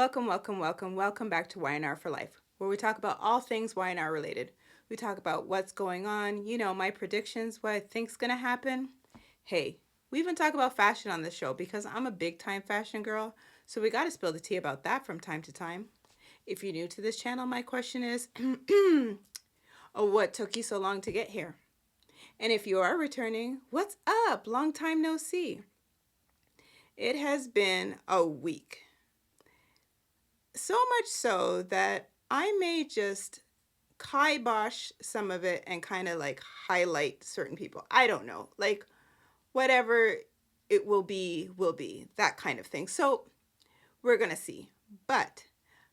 Welcome back to Y&R For Life, where we talk about all things Y&R related. We talk about what's going on, my predictions, what I think's going to happen. Hey, we even talk about fashion on this show because I'm a big time fashion girl, so we got to spill the tea about that from time to time. If you're new to this channel, my question is, oh, what took you so long to get here? And if you are returning, what's up? Long time no see. It has been a week. So much so that I may just kibosh some of it and kind of like highlight certain people. I don't know. Like whatever it will be, that kind of thing. So we're going to see. But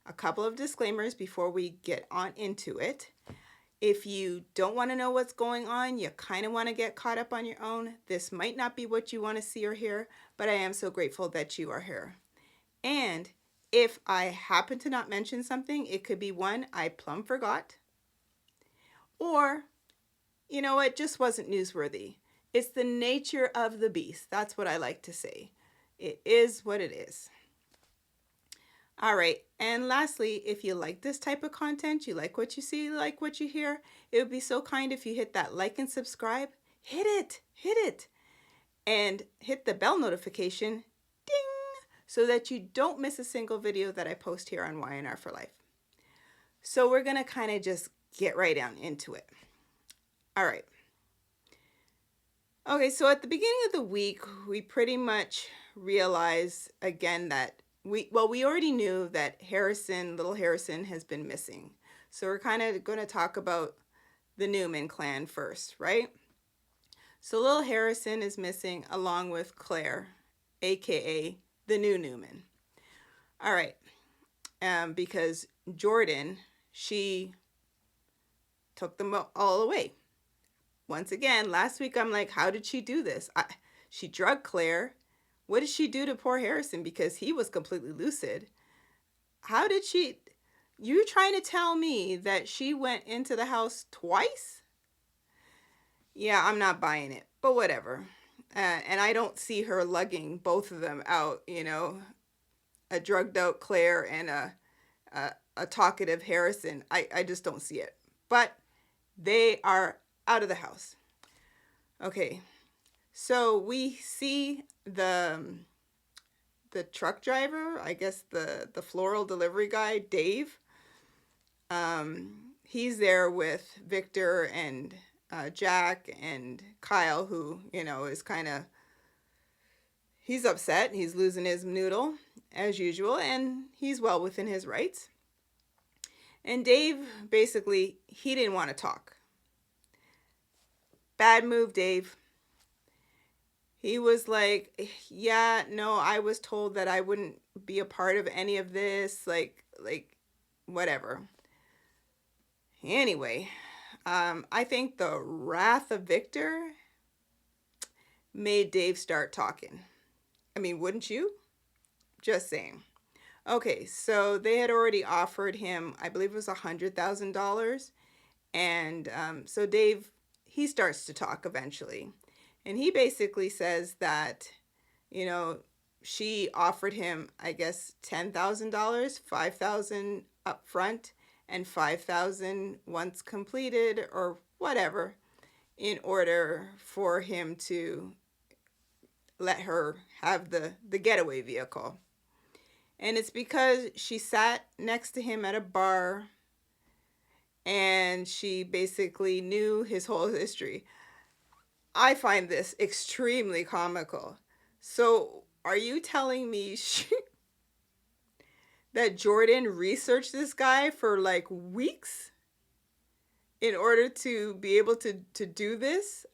a couple of disclaimers before we get on into it. If you don't want to know what's going on, you kind of want to get caught up on your own, this might not be what you want to see or hear, but I am so grateful that you are here. And if I happen to not mention something, it could be one, I plumb forgot, or, it just wasn't newsworthy. It's the nature of the beast. That's what I like to say. It is what it is. All right, and lastly, if you like this type of content, you like what you see, you like what you hear, it would be so kind if you hit that like and subscribe. Hit it, and hit the bell notification, ding, so that you don't miss a single video that I post here on Y&R For Life. So we're going to kind of just get right down into it. All right. Okay, so at the beginning of the week, we pretty much realized again that we already knew that little Harrison has been missing. So we're kind of going to talk about the Newman clan first, right? So little Harrison is missing along with Claire, aka the new Newman. All right, because Jordan, she took them all away. Once again, last week I'm like, how did she do this? She drugged Claire. What did she do to poor Harrison? Because he was completely lucid. How did she? You trying to tell me that she went into the house twice? Yeah, I'm not buying it, but whatever. And I don't see her lugging both of them out, a drugged out Claire and a talkative Harrison. I just don't see it. But they are out of the house. Okay, so we see the truck driver, I guess the floral delivery guy, Dave. He's there with Victor and Jack and Kyle, who, is kind of, he's upset. He's losing his noodle as usual, and he's well within his rights. And Dave, basically, he didn't want to talk. Bad move, Dave. He was like, yeah, no, I was told that I wouldn't be a part of any of this, like whatever. Anyway, I think the wrath of Victor made Dave start talking. I mean, wouldn't you? Just saying. Okay, so they had already offered him, I believe it was $100,000. And so Dave, he starts to talk eventually. And he basically says that, she offered him, I guess, $10,000, $5,000 up front, and $5,000 once completed or whatever, in order for him to let her have the getaway vehicle. And it's because she sat next to him at a bar and she basically knew his whole history. I find this extremely comical. So are you telling me that Jordan researched this guy for like weeks in order to be able to do this?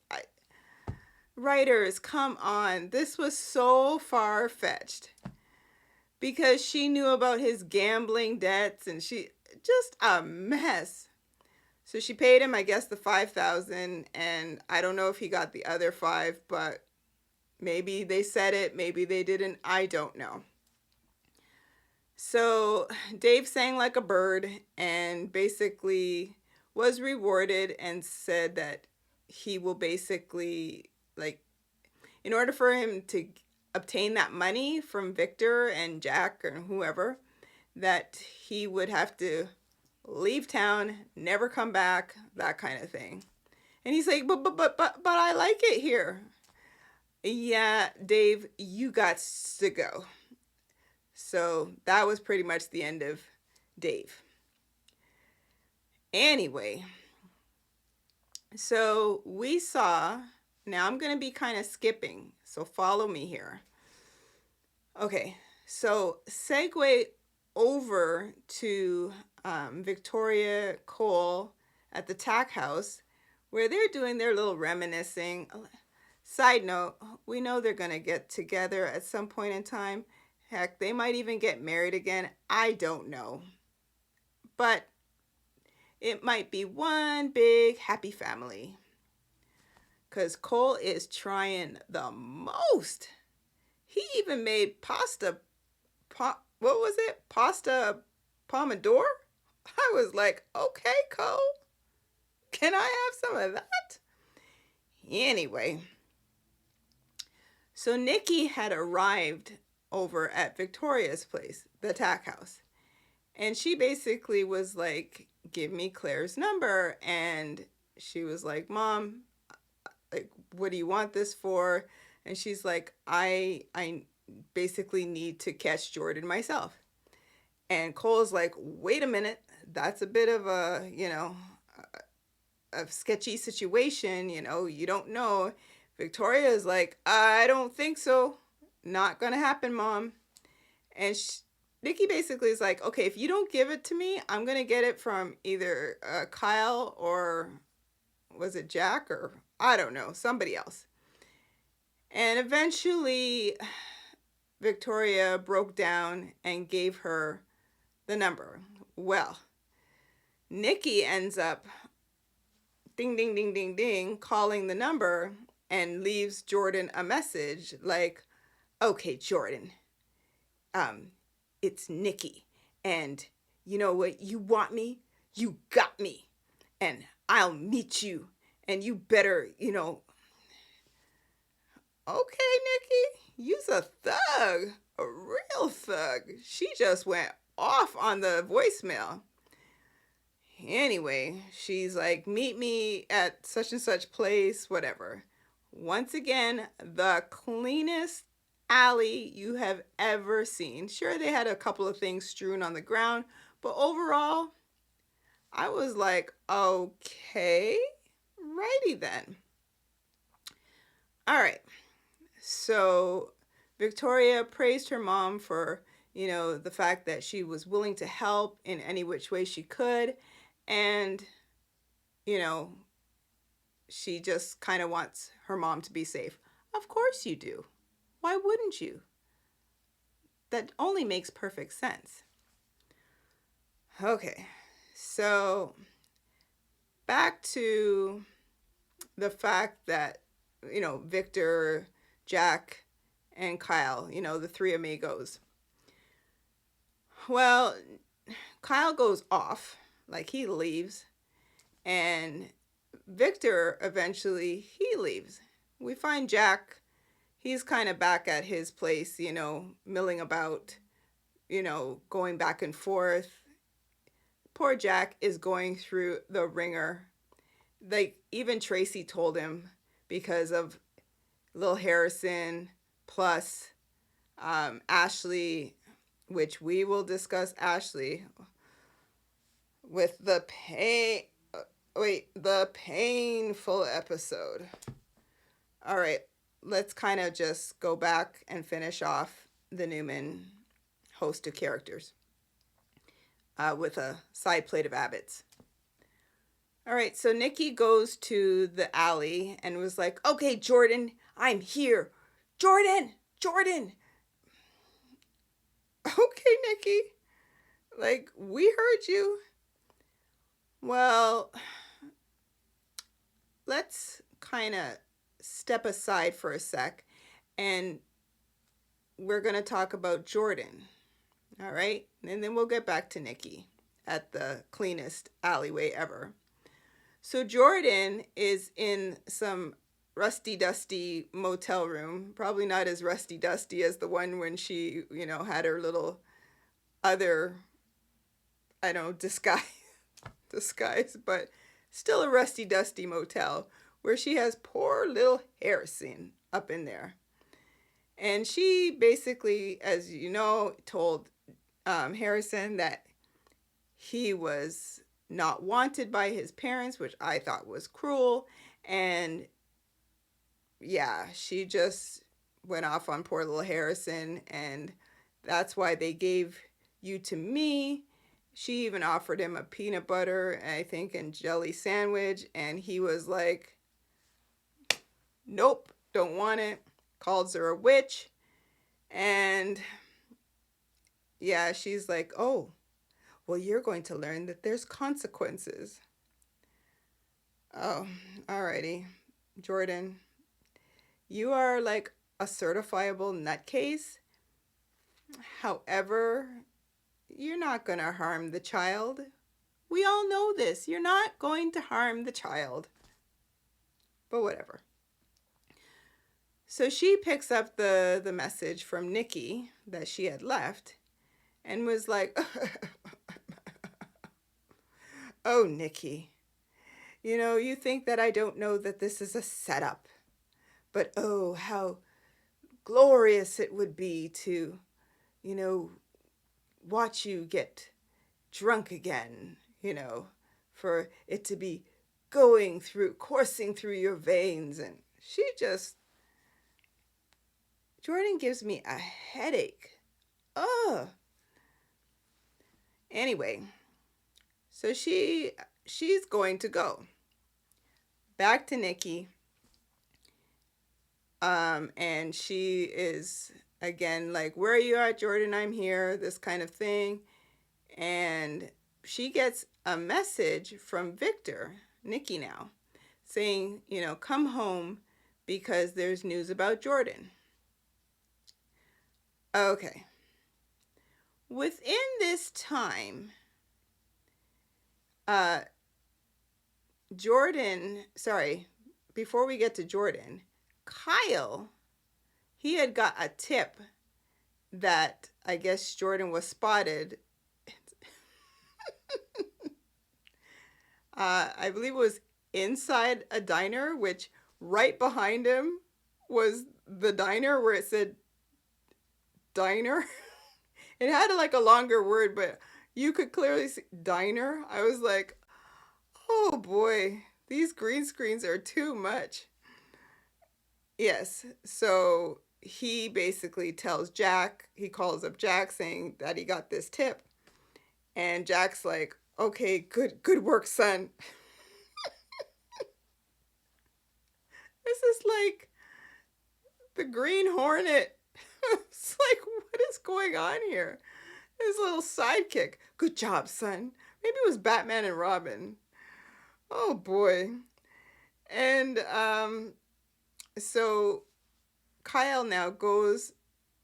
Writers, come on. This was so far-fetched. Because she knew about his gambling debts and she just a mess. So she paid him, I guess, the $5,000, and I don't know if he got the other $5,000, but maybe they said it, maybe they didn't. I don't know. So Dave sang like a bird and basically was rewarded and said that he will basically, like, in order for him to obtain that money from Victor and Jack or whoever, that he would have to leave town, never come back, that kind of thing. And he's like, but I like it here. Yeah, Dave, you got to go. So that was pretty much the end of Dave. Anyway, so we saw, now I'm going to be kind of skipping, so follow me here. Okay, so segue over to Victoria Cole at the tack house where they're doing their little reminiscing. Side note, we know they're going to get together at some point in time. Heck, they might even get married again. I don't know. But it might be one big happy family. Because Cole is trying the most. He even made pasta, what was it? Pasta pomodoro? I was like, okay, Cole, can I have some of that? Anyway, so Nikki had arrived over at Victoria's place, the tack house. And she basically was like, give me Claire's number. And she was like, Mom, like, what do you want this for? And she's like, I basically need to catch Jordan myself. And Cole's like, wait a minute, that's a bit of a, a sketchy situation, you don't know. Victoria is like, I don't think so. Not gonna happen, Mom. And Nikki basically is like, okay, if you don't give it to me, I'm gonna get it from either Kyle or was it Jack or I don't know, somebody else. And eventually Victoria broke down and gave her the number. Well, Nikki ends up ding, ding, ding, ding, ding, calling the number and leaves Jordan a message like, okay, Jordan, it's Nikki. And you know what? You want me? You got me. And I'll meet you. And you better, okay, Nikki, you's a thug, a real thug. She just went off on the voicemail. Anyway, she's like, meet me at such and such place, whatever. Once again, the cleanest alley you have ever seen. Sure, they had a couple of things strewn on the ground, but overall, I was like, okay, righty then. All right. So Victoria praised her mom for, the fact that she was willing to help in any which way she could. And, she just kind of wants her mom to be safe. Of course you do. Why wouldn't you? That only makes perfect sense. Okay, so back to the fact that, Victor, Jack, and Kyle, the three amigos. Well, Kyle goes off, like he leaves, and Victor eventually, he leaves. We find Jack, he's kind of back at his place, milling about, going back and forth. Poor Jack is going through the ringer. Like, even Tracy told him because of Lil Harrison plus Ashley, which we will discuss Ashley with the painful episode. All right, let's kind of just go back and finish off the Newman host of characters with a side plate of Abbott's. All right, so Nikki goes to the alley and was like, okay, Jordan, I'm here. Jordan. Okay, Nikki. Like, we heard you. Well, let's kind of step aside for a sec and we're going to talk about Jordan. All right? And then we'll get back to Nikki at the cleanest alleyway ever. So Jordan is in some rusty-dusty motel room, probably not as rusty-dusty as the one when she, had her little other I know, disguise, but still a rusty, dusty motel where she has poor little Harrison up in there. And she basically, as you know, told Harrison that he was not wanted by his parents, which I thought was cruel. And yeah, she just went off on poor little Harrison, and that's why they gave you to me. She even offered him a peanut butter, I think, and jelly sandwich, and he was like, nope, don't want it. Calls her a witch. And yeah, she's like, oh, well, you're going to learn that there's consequences. Oh, alrighty. Jordan, you are like a certifiable nutcase. However, you're not going to harm the child. We all know this. You're not going to harm the child. But whatever. So she picks up the message from Nikki that she had left and was like, oh, Nikki, you know, you think that I don't know that this is a setup. But oh, how glorious it would be to, you know, watch you get drunk again, you know, for it to be coursing through your veins. And Jordan gives me a headache. Ugh. Anyway, so she's going to go back to Nikki. And she is again like, where are you at, Jordan? I'm here, this kind of thing. And she gets a message from Victor, Nikki now, saying, you know, come home because there's news about Jordan. Okay. Within this time, before we get to Jordan, Kyle, he had got a tip that I guess Jordan was spotted. I believe it was inside a diner, which right behind him was the diner where it said diner. It had like a longer word, but you could clearly see diner. I was like, oh boy, these green screens are too much. Yes, so he basically tells Jack, he calls up Jack saying that he got this tip. And Jack's like, okay, good work, son. This is like the Green Hornet. It's like, what is going on here? His little sidekick. Good job, son. Maybe it was Batman and Robin. Oh boy. And so Kyle now goes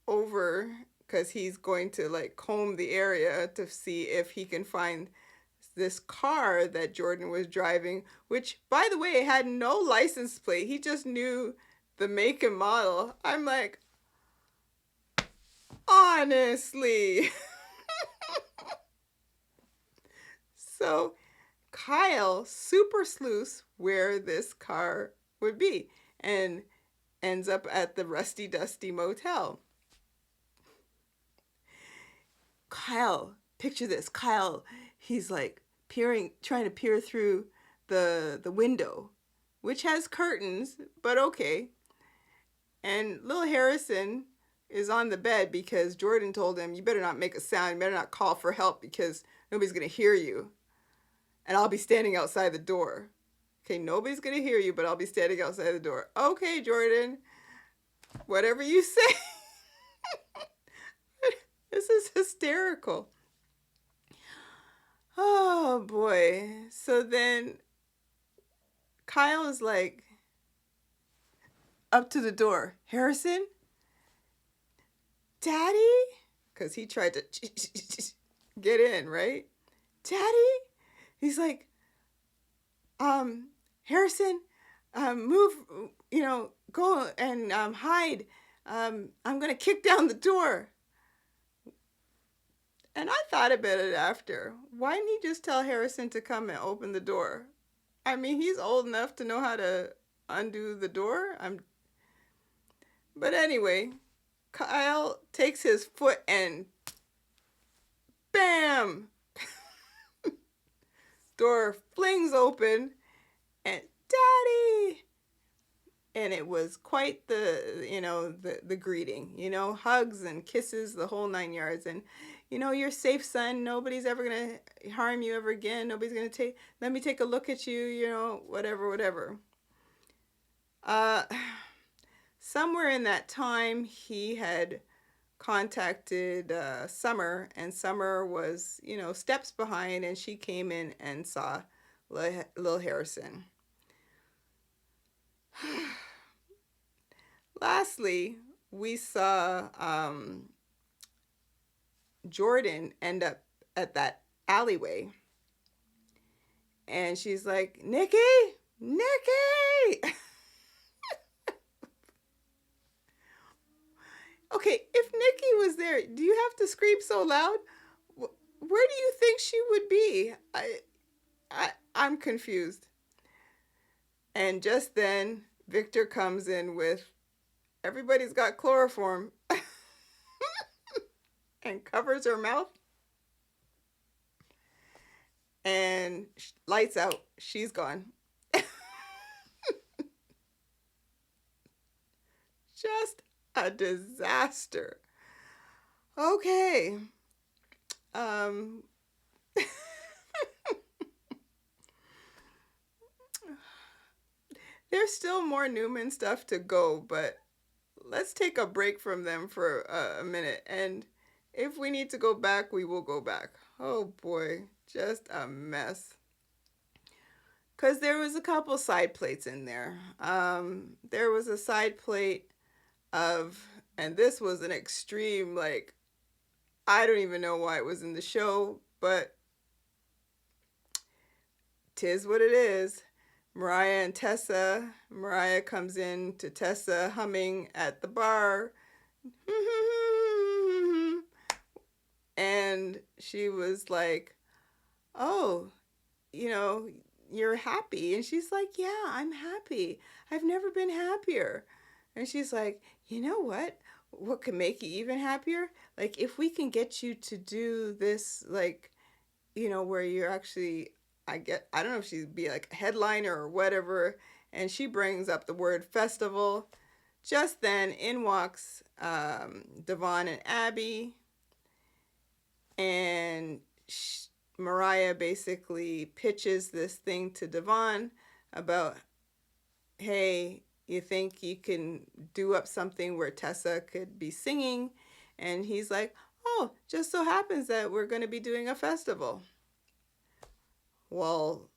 over because he's going to like comb the area to see if he can find this car that Jordan was driving, which by the way had no license plate. He just knew the make and model. I'm like, honestly. So Kyle super sleuths where this car would be and ends up at the rusty dusty motel. Kyle, picture this. Kyle, he's like trying to peer through the window, which has curtains, but okay. And little Harrison is on the bed because Jordan told him, you better not make a sound, you better not call for help because nobody's going to hear you. And I'll be standing outside the door. Okay, nobody's going to hear you, but I'll be standing outside the door. Okay, Jordan, whatever you say. This is hysterical. Oh, boy. So then Kyle is like up to the door. Harrison? Daddy? Because he tried to get in, right? Daddy? He's like, Harrison, move, go and hide. I'm going to kick down the door. And I thought about it after. Why didn't he just tell Harrison to come and open the door? I mean, he's old enough to know how to undo the door. But anyway, Kyle takes his foot and bam! Door flings open and Daddy! And it was quite the greeting, hugs and kisses, the whole 9 yards. And you're safe, son. Nobody's ever gonna harm you ever again. Nobody's gonna let me take a look at you, whatever. uh Somewhere in that time he had contacted Summer, and Summer was steps behind, and she came in and saw little Harrison. Lastly, we saw Jordan end up at that alleyway, and she's like, Nikki! Okay, if Nikki was there, do you have to scream so loud? Where do you think she would be? I'm confused. And just then, Victor comes in with, everybody's got chloroform, and covers her mouth. And lights out. She's gone. Just a disaster. Okay. There's still more Newman stuff to go, but let's take a break from them for a minute. And if we need to go back, we will go back. Oh boy, just a mess. Because there was a couple side plates in there. There was a side plate of, and this was an extreme, like, I don't even know why it was in the show, but 'tis what it is. Mariah and Tessa. Mariah comes in to Tessa humming at the bar. And she was like, oh, you're happy. And she's like, yeah, I'm happy. I've never been happier. And she's like, you know what? What can make you even happier? Like, if we can get you to do this, like, where you're actually, I don't know if she'd be like a headliner or whatever. And she brings up the word festival. Just then, in walks Devon and Abby. And Mariah basically pitches this thing to Devon about, hey, you think you can do up something where Tessa could be singing? And he's like, oh, just so happens that we're going to be doing a festival. Well,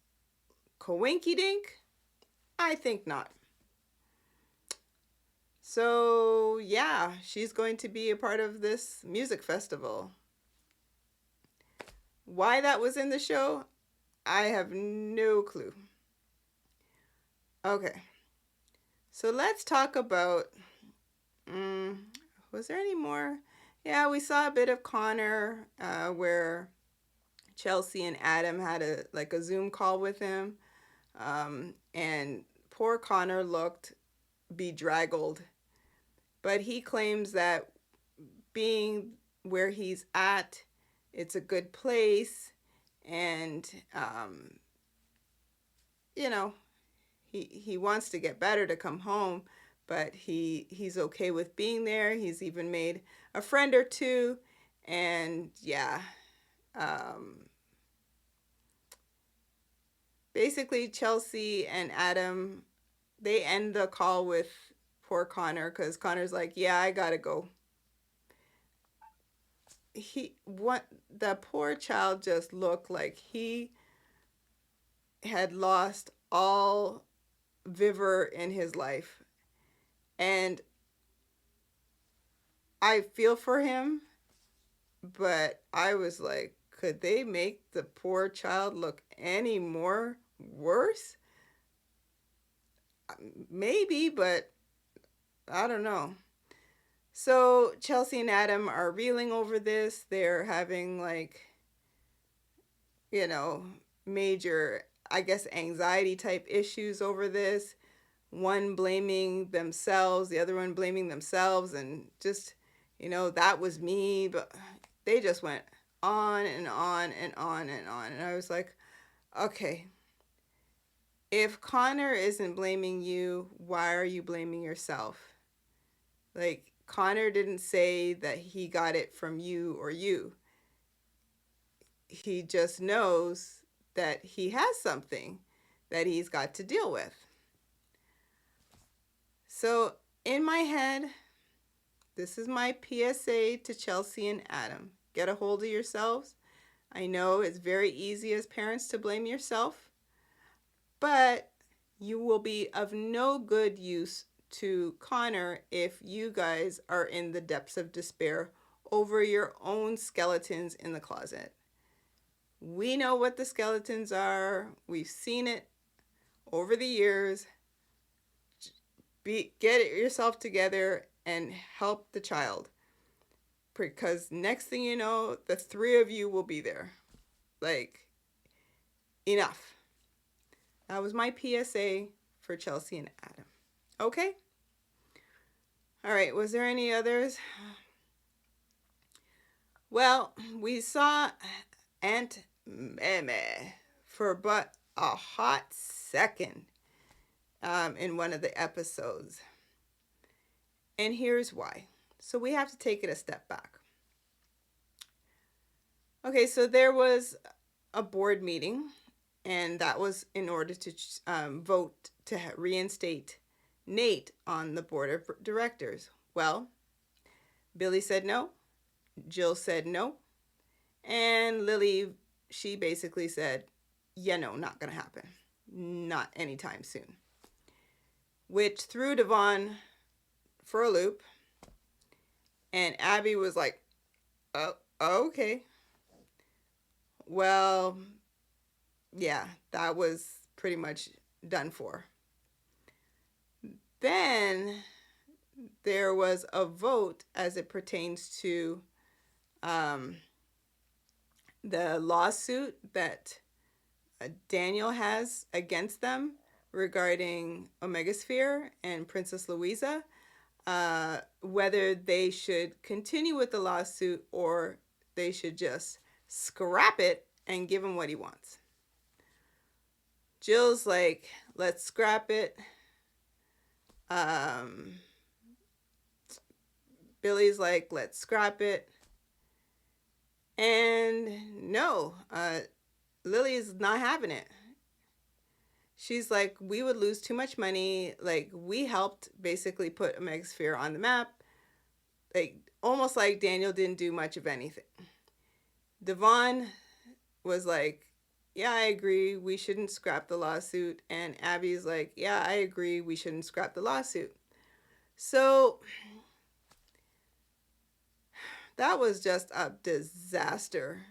coinky dink? I think not. So yeah, she's going to be a part of this music festival. Why that was in the show, I have no clue. Okay, so let's talk about, was there any more? Yeah, we saw a bit of Connor where Chelsea and Adam had a Zoom call with him, and poor Connor looked bedraggled, but he claims that being where he's at, it's a good place, and he wants to get better, to come home, but he's okay with being there. He's even made a friend or two, and yeah, basically Chelsea and Adam, they end the call with poor Connor, because Connor's like, yeah, I gotta go. The poor child just looked like he had lost all vigor in his life, and I feel for him, but I was like, could they make the poor child look any more worse? Maybe, but I don't know. So Chelsea and Adam are reeling over this. They're having like, you know, major, I guess, anxiety type issues over this. One blaming themselves, the other one blaming themselves, and just, that was me. But they just went on and on and on and on. And I was like, okay, if Connor isn't blaming you, why are you blaming yourself? Like, Connor didn't say that he got it from you or you. He just knows that he has something that he's got to deal with. So, in my head, this is my PSA to Chelsea and Adam. Get a hold of yourselves. I know it's very easy as parents to blame yourself, but you will be of no good use to Connor if you guys are in the depths of despair over your own skeletons in the closet. We know what the skeletons are. We've seen it over the years. Get it yourself together and help the child. Because next thing you know, the three of you will be there. Like, enough. That was my PSA for Chelsea and Adam. Okay? All right, was there any others? Well, we saw Aunt Meme for but a hot second in one of the episodes. And here's why. So we have to take it a step back. Okay, so there was a board meeting, and that was in order to vote to reinstate Nate on the board of directors. Well, Billy said no, Jill said no, and Lily, she basically said, yeah, no, not going to happen. Not anytime soon. Which threw Devon for a loop, and Abby was like, oh, okay. Well, yeah, that was pretty much done for. Then there was a vote as it pertains to the lawsuit that Daniel has against them regarding Omegasphere and Princess Louisa, whether they should continue with the lawsuit or they should just scrap it and give him what he wants. Jill's like, let's scrap it. Billy's like, let's scrap it. And no, Lily's not having it. She's like, we would lose too much money. Like, we helped basically put Omegasphere on the map. Like, almost like Daniel didn't do much of anything. Devon was like, yeah, I agree, we shouldn't scrap the lawsuit. And Abby's like, yeah, I agree, we shouldn't scrap the lawsuit. So that was just a disaster.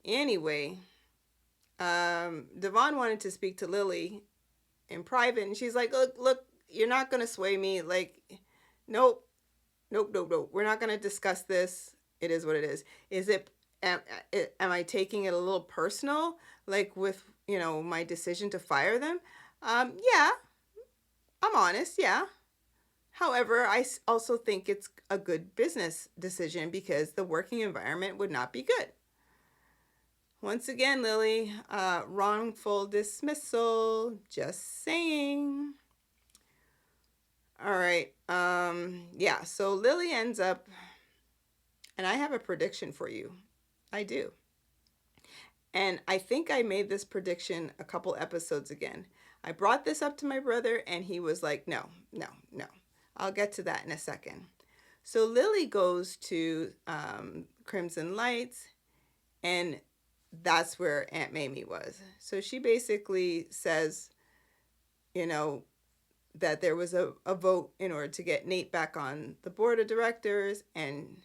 Anyway, Devon wanted to speak to Lily in private, and she's like, look, you're not going to sway me. Like, nope. We're not going to discuss this. It is what it is. Am I taking it a little personal, like with, my decision to fire them? Yeah, I'm honest, yeah. However, I also think it's a good business decision because the working environment would not be good. Once again, Lily, wrongful dismissal, just saying. All right, yeah, so Lily ends up, and I have a prediction for you. I do. And I think I made this prediction a couple episodes again. I brought this up to my brother, and he was like, no. I'll get to that in a second. So Lily goes to Crimson Lights, and that's where Aunt Mamie was. So she basically says, that there was a vote in order to get Nate back on the board of directors, and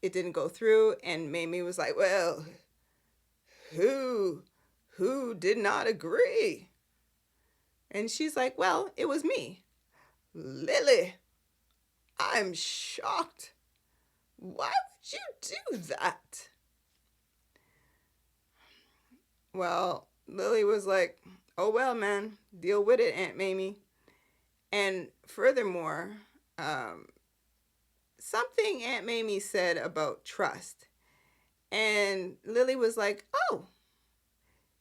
it didn't go through. And Mamie was like, well, who did not agree? And she's like, well, it was me, Lily. I'm shocked. Why would you do that? Well, Lily was like, oh, well, man, deal with it, Aunt Mamie. And furthermore, um, something Aunt Mamie said about trust. And Lily was like, oh,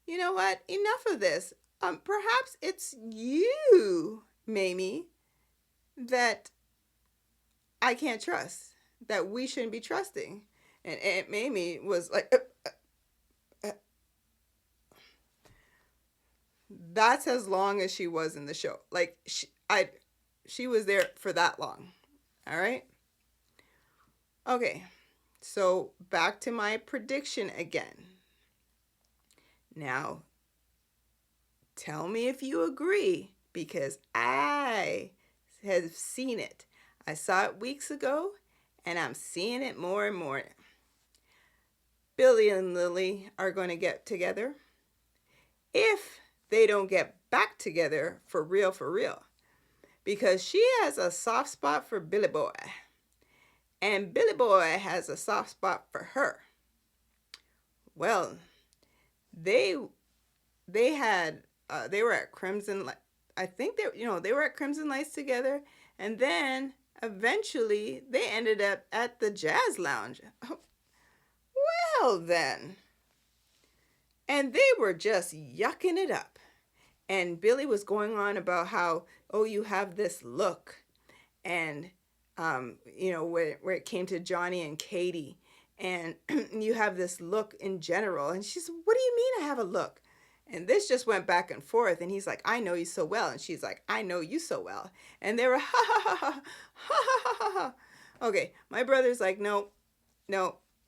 you know what? Enough of this. Perhaps it's you, Mamie, that I can't trust, that we shouldn't be trusting. And Aunt Mamie was like, that's as long as she was in the show. Like, she was there for that long. All right. Okay. So back to my prediction again. Now, tell me if you agree, because I have seen it. I saw it weeks ago, and I'm seeing it more and more. Billy and Lily are going to get together. If they don't get back together for real, because she has a soft spot for Billy Boy, and Billy Boy has a soft spot for her. Well, they had they were at Crimson. I think they were at Crimson Lights together, and then eventually they ended up at the Jazz Lounge. Well, then, and they were just yucking it up. And Billy was going on about how, oh, you have this look, and where it came to Johnny and Katie, and you have this look in general. And she said, what do you mean I have a look? And this just went back and forth. And he's like, I know you so well. And she's like, I know you so well. And they were, ha, ha, ha, ha, ha, ha, ha, ha. Okay, my brother's like, no,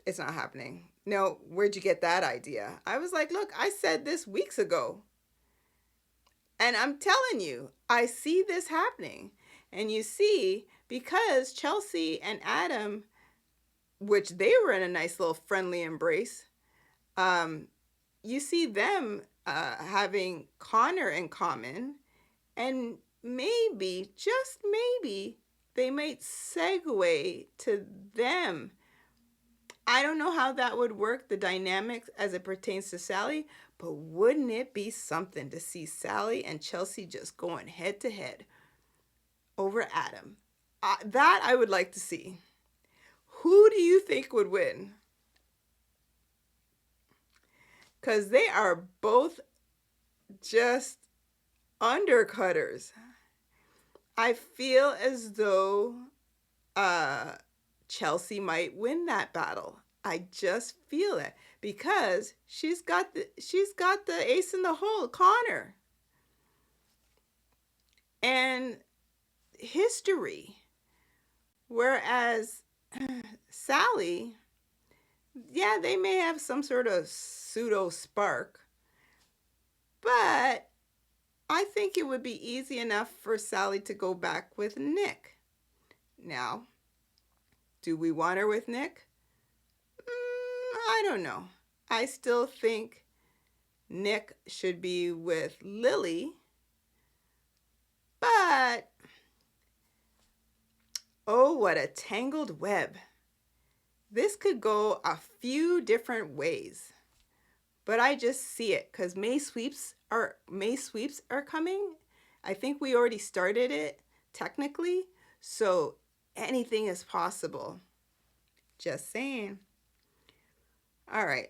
it's not happening. No, where'd you get that idea? I was like, look, I said this weeks ago. And I'm telling you, I see this happening. And you see, because Chelsea and Adam, which they were in a nice little friendly embrace, you see them having Connor in common, and maybe, just maybe, they might segue to them. I don't know how that would work, the dynamics as it pertains to Sally, but wouldn't it be something to see Sally and Chelsea just going head to head over Adam? That I would like to see. Who do you think would win? Because they are both just undercutters. I feel as though Chelsea might win that battle. I just feel it, because she's got the ace in the hole, Connor, and history. Whereas Sally, yeah, they may have some sort of pseudo spark, but I think it would be easy enough for Sally to go back with Nick. Now, do we want her with Nick? I don't know. I still think Nick should be with Lily, but oh, what a tangled web. This could go a few different ways, but I just see it because May sweeps are coming. I think we already started it technically, so anything is possible. Just saying. All right.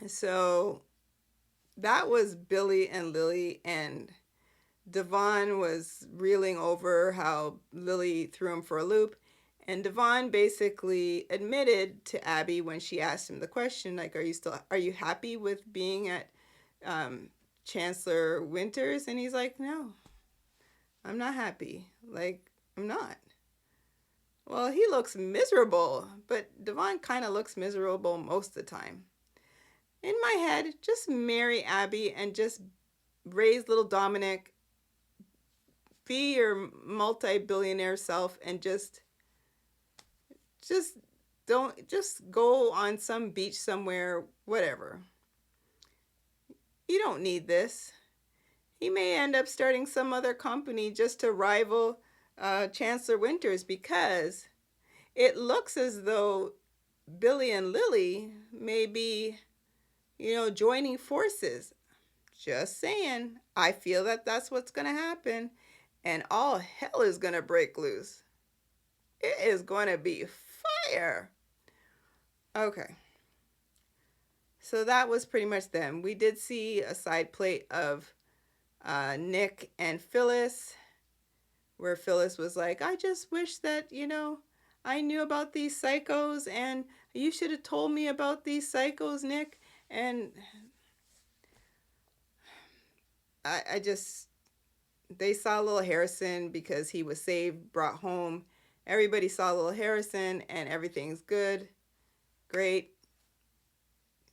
So that was Billy and Lily, and Devon was reeling over how Lily threw him for a loop. And Devon basically admitted to Abby when she asked him the question, like, are you happy with being at Chancellor Winters? And he's like, no, I'm not happy. Like, I'm not. Well, he looks miserable, but Devon kind of looks miserable most of the time. In my head, just marry Abby and just raise little Dominic, be your multi-billionaire self, and just go on some beach somewhere, whatever. You don't need this. He may end up starting some other company just to rival Chancellor Winters, because it looks as though Billy and Lily may be, joining forces. Just saying. I feel that that's what's going to happen. And all hell is going to break loose. It is going to be fire. Okay. So that was pretty much them. We did see a side plate of Nick and Phyllis, where Phyllis was like, I just wish that, I knew about these psychos and you should have told me about these psychos, Nick. And I just, they saw little Harrison because he was saved, brought home. Everybody saw little Harrison and everything's good. Great.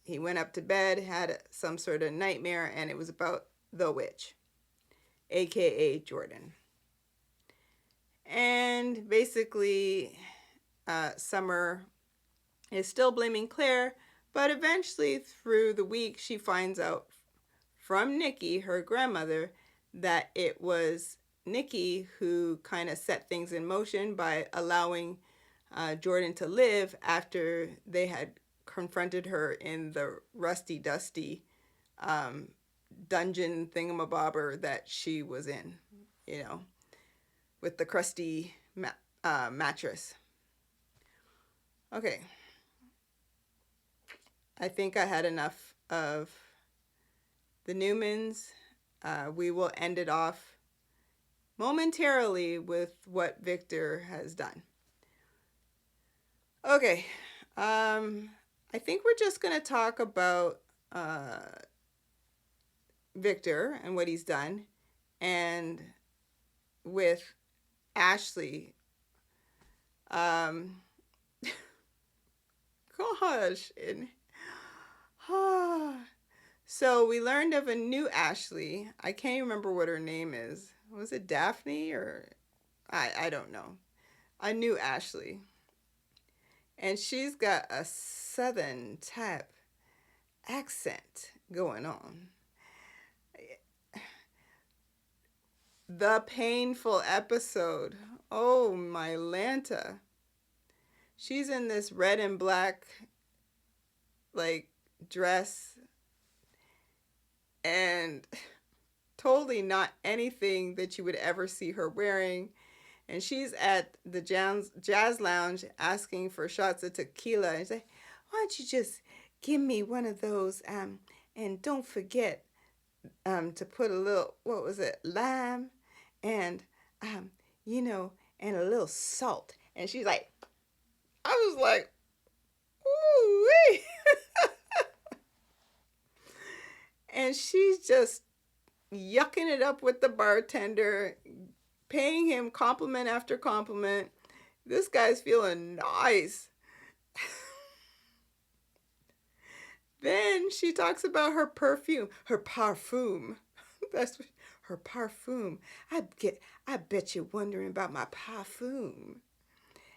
He went up to bed, had some sort of nightmare, and it was about the witch, aka Jordan. And basically, Summer is still blaming Claire, but eventually through the week she finds out from Nikki, her grandmother, that it was Nikki who kind of set things in motion by allowing Jordan to live after they had confronted her in the rusty dusty dungeon thingamabobber that she was in, with the crusty mattress. Okay. I think I had enough of the Newmans. We will end it off momentarily with what Victor has done. Okay. I think we're just going to talk about Victor and what he's done. And with Ashley, gosh, and so we learned of a new Ashley. I can't remember what her name is. Was it Daphne or I don't know. A new Ashley. And she's got a southern type accent going on. The painful episode. Oh, my Lanta. She's in this red and black, dress. And totally not anything that you would ever see her wearing. And she's at the jazz lounge asking for shots of tequila. And she's like, why don't you just give me one of those? And don't forget to put a little, lime and, and a little salt. And she's like, I was like, ooh-wee. And she's just yucking it up with the bartender, paying him compliment after compliment. This guy's feeling nice. Then she talks about her perfume, her parfum. That's her parfum. I bet you're wondering about my parfum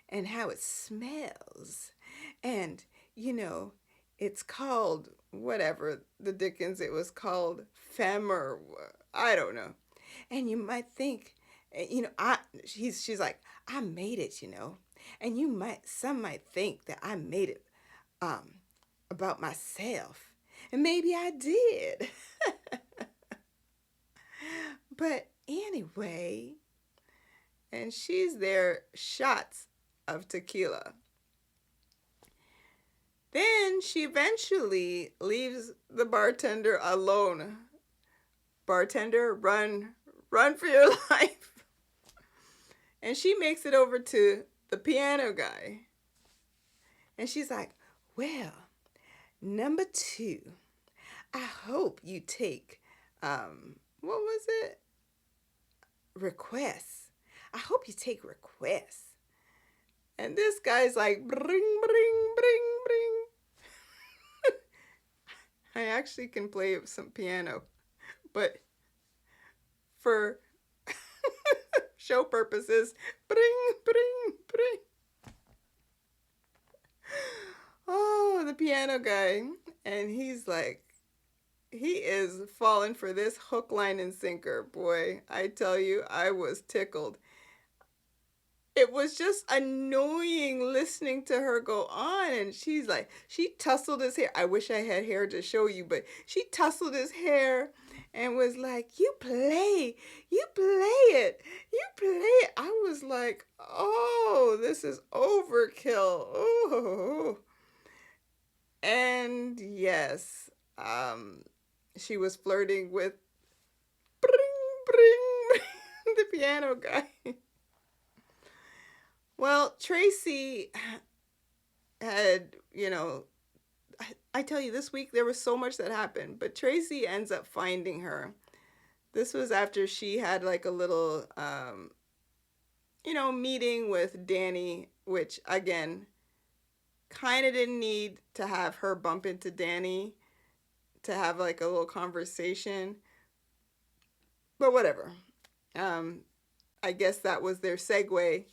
and how it smells. And, it's called whatever the dickens it was called, femme or I don't know. And you might think, she's like, I made it, and some might think that I made it about myself, and maybe I did. But anyway, and she's there, shots of tequila. Then she eventually leaves the bartender alone. Bartender, run for your life. And she makes it over to the piano guy. And she's like, well, number 2, I hope you take, what was it? Requests. I hope you take requests. And this guy's like, bring, bring, bring, bring. I actually can play some piano, but for show purposes, bring, bring, bring. Oh, the piano guy. And he's like, he is falling for this hook, line, and sinker. Boy, I tell you, I was tickled. it was just annoying listening to her go on. And she's like, she tousled his hair. I wish I had hair to show you, but she tousled his hair and was like, you play it, you play it. I was like, oh, this is overkill. Oh. And yes, she was flirting with bring, bring, the piano guy. Well, Tracy had, I tell you, this week there was so much that happened, but Tracy ends up finding her. This was after she had like a little, meeting with Danny, which again, kind of didn't need to have her bump into Danny to have like a little conversation, but whatever. Um, I guess that was their segue,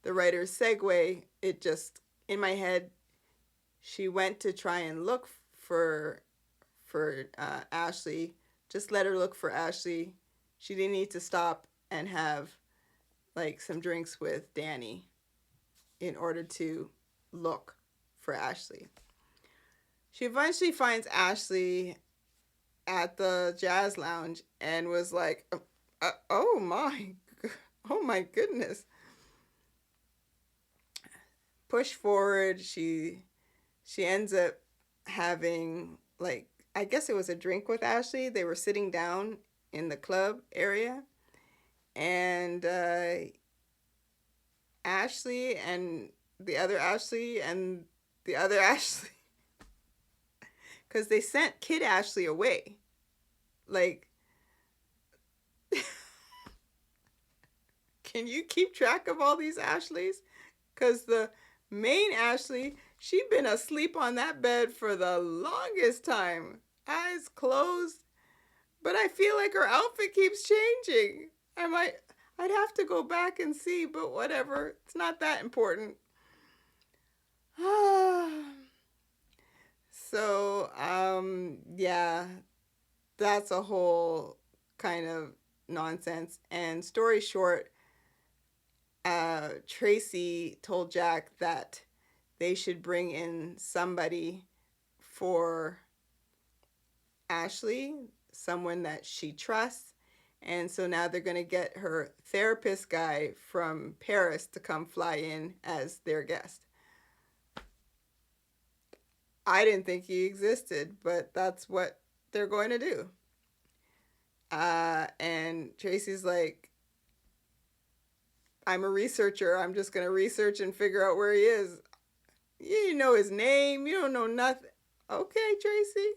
the writer's segue. It just, in my head, she went to try and look for Ashley. Just let her look for Ashley. She didn't need to stop and have like some drinks with Danny in order to look for Ashley. She eventually finds Ashley at the jazz lounge and was like, "Oh my, oh my goodness!" Push forward. She ends up having like, I guess it was a drink with Ashley. They were sitting down in the club area, and Ashley and the other Ashley and the other Ashley, because they sent Kid Ashley away. Like, can you keep track of all these Ashleys? Because the main Ashley, she been asleep on that bed for the longest time, eyes closed. But I feel like her outfit keeps changing. I'd have to go back and see, but whatever. It's not that important. So, yeah, that's a whole kind of nonsense. And story short, Tracy told Jack that they should bring in somebody for Ashley, someone that she trusts. And so now they're going to get her therapist guy from Paris to come fly in as their guest. I didn't think he existed, but that's what they're going to do. And Tracy's like, I'm a researcher. I'm just going to research and figure out where he is. You didn't know his name. You don't know nothing. Okay, Tracy.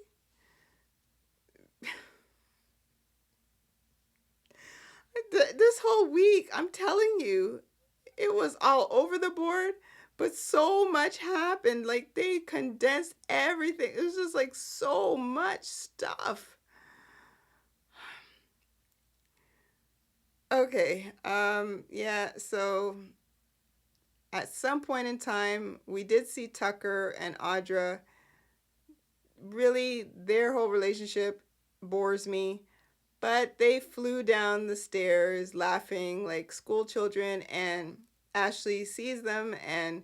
This whole week, I'm telling you, it was all over the board, but so much happened. Like, they condensed everything. It was just like so much stuff. Okay, yeah, so at some point in time, we did see Tucker and Audra. Really, their whole relationship bores me. But they flew down the stairs laughing like school children, and Ashley sees them and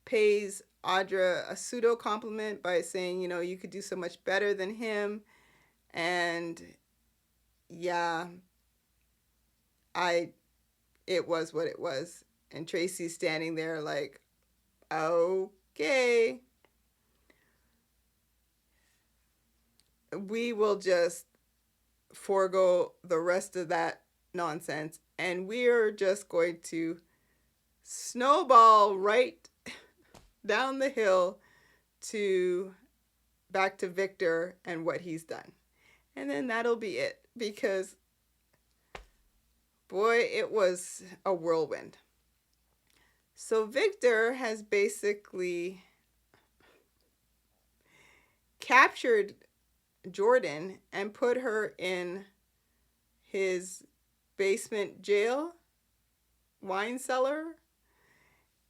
pays Audra a pseudo compliment by saying, you could do so much better than him. And yeah, it was what it was. And Tracy's standing there like, okay, we will just forego the rest of that nonsense, and we're just going to snowball right down the hill to back to Victor and what he's done. And then that'll be it, because boy, it was a whirlwind. So Victor has basically captured Jordan and put her in his basement jail, wine cellar.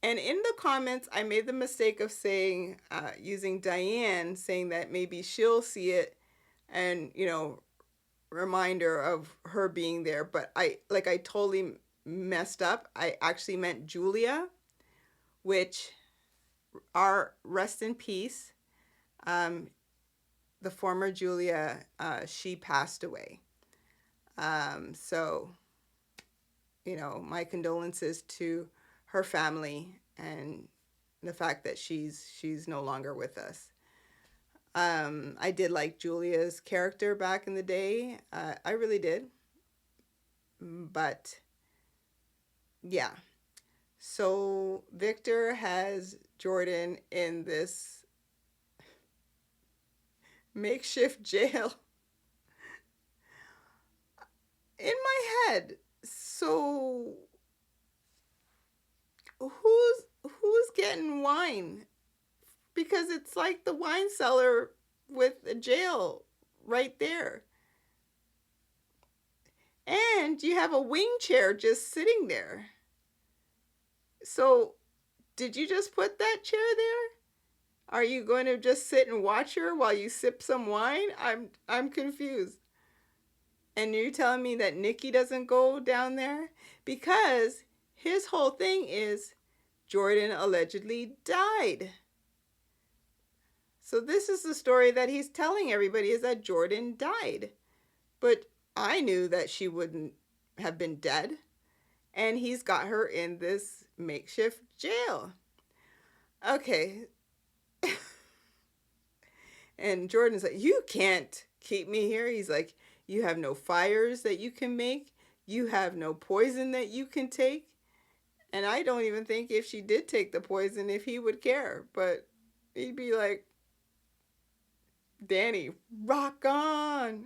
And in the comments, I made the mistake of saying, using Diane, saying that maybe she'll see it and, reminder of her being there. But I totally messed up. I actually meant Julia, which are rest in peace. Um, the former Julia, she passed away. So, my condolences to her family and the fact that she's no longer with us. I did like Julia's character back in the day. I really did. But yeah. So Victor has Jordan in this makeshift jail in my head. So who's getting wine? Because it's like the wine cellar with a jail right there. And you have a wing chair just sitting there. So, did you just put that chair there? Are you going to just sit and watch her while you sip some wine? I'm confused. And you're telling me that Nikki doesn't go down there? Because his whole thing is Jordan allegedly died. So this is the story that he's telling everybody, is that Jordan died. But I knew that she wouldn't have been dead. And he's got her in this makeshift jail. Okay. And Jordan's like, you can't keep me here. He's like, you have no fires that you can make. You have no poison that you can take. And I don't even think if she did take the poison, if he would care. But he'd be like, Danny, rock on.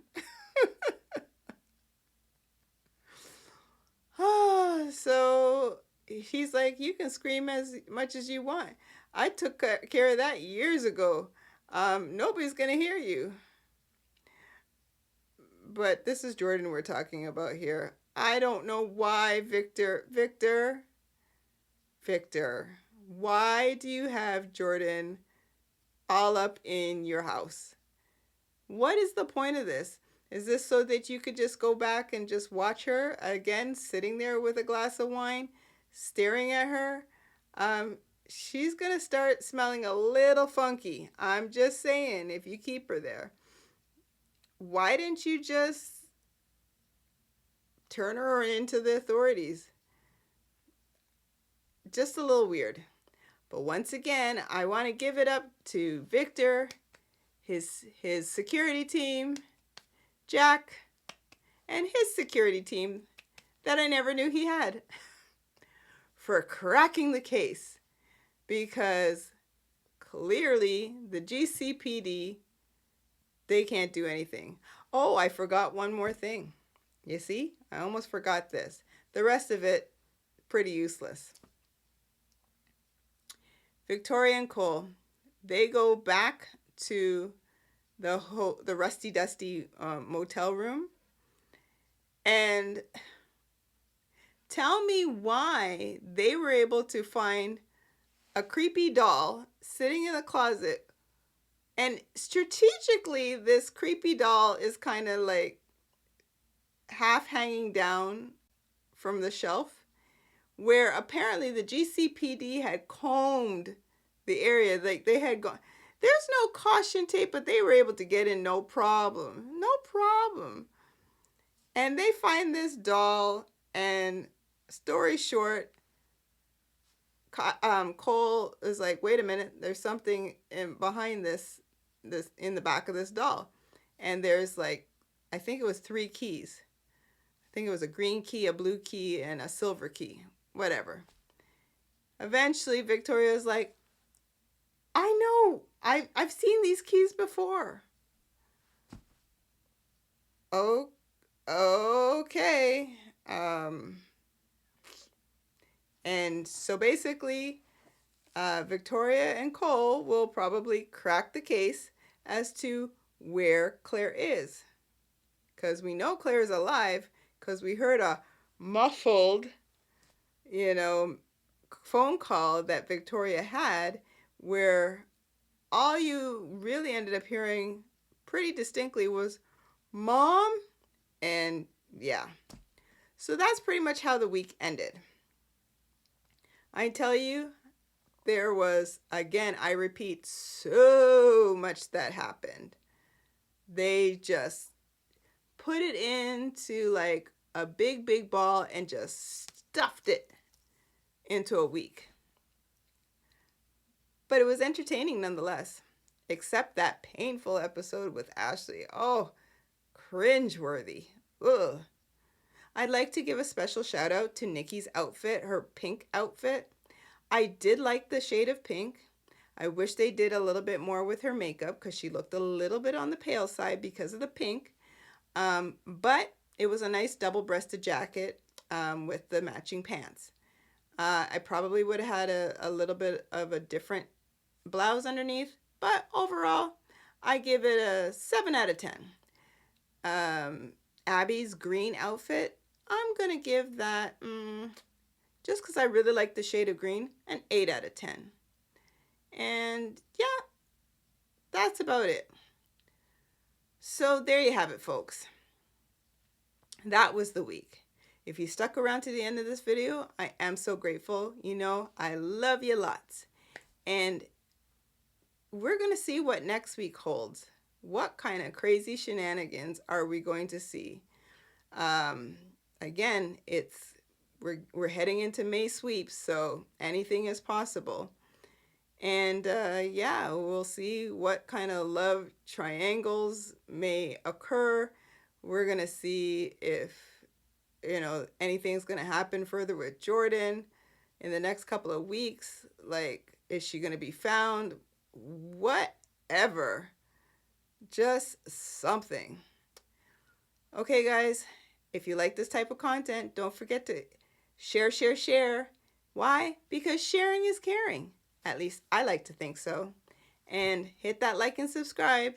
So he's like, you can scream as much as you want. I took care of that years ago. Nobody's going to hear you. But this is Jordan we're talking about here. I don't know why, Victor, why do you have Jordan all up in your house? What is the point of this? Is this so that you could just go back and just watch her again, sitting there with a glass of wine, staring at her? She's going to start smelling a little funky. I'm just saying, if you keep her there. Why didn't you just turn her into the authorities? Just a little weird. But once again, I want to give it up to Victor, his security team, Jack, and his security team that I never knew he had, for cracking the case. Because clearly the GCPD, they can't do anything. Oh, I forgot one more thing. You see, I almost forgot this. The rest of it, pretty useless. Victoria and Cole, they go back to the rusty dusty motel room, and tell me why they were able to find a creepy doll sitting in a closet, and strategically this creepy doll is kind of like half hanging down from the shelf, where apparently the GCPD had combed the area. Like they had gone, there's no caution tape, but they were able to get in no problem. And they find this doll, and story short, Cole is like, wait a minute, there's something behind this in the back of this doll. And there's like, I think it was 3 keys. I think it was a green key, a blue key, and a silver key. Whatever. Eventually, Victoria's like, I know. I've seen these keys before. Oh, okay. And so basically, Victoria and Cole will probably crack the case as to where Claire is. Because we know Claire is alive, because we heard a muffled, phone call that Victoria had, where all you really ended up hearing pretty distinctly was, Mom? And yeah. So that's pretty much how the week ended. I tell you, there was, again, I repeat, so much that happened. They just put it into like a big ball and just stuffed it into a week. But it was entertaining nonetheless, except that painful episode with Ashley. Oh, cringeworthy. Ugh. I'd like to give a special shout out to Nikki's outfit, her pink outfit. I did like the shade of pink. I wish they did a little bit more with her makeup because she looked a little bit on the pale side because of the pink. But it was a nice double-breasted jacket with the matching pants. I probably would have had a little bit of a different blouse underneath, but overall, I give it a 7 out of 10. Abby's green outfit, I'm going to give that, just because I really like the shade of green, an 8 out of 10. And yeah, that's about it. So there you have it, folks. That was the week. If you stuck around to the end of this video, I am so grateful. You know, I love you lots. And we're going to see what next week holds. What kind of crazy shenanigans are we going to see? Again, we're heading into May sweeps, so anything is possible. And yeah, we'll see what kind of love triangles may occur. We're going to see if, you know, anything's going to happen further with Jordan in the next couple of weeks. Like, is she going to be found? Whatever. Just something. Okay, guys, if you like this type of content, don't forget to share. Why? Because sharing is caring. At least I like to think so. And hit that like and subscribe.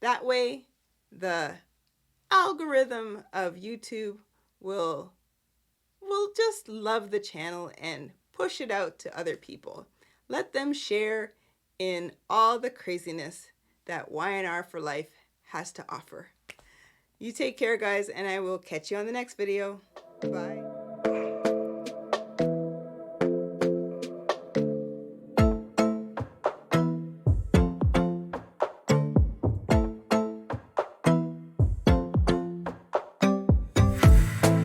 That way, the algorithm of YouTube will just love the channel and push it out to other people. Let them share in all the craziness that Y&R For Life has to offer. You take care, guys, and I will catch you on the next video. Bye.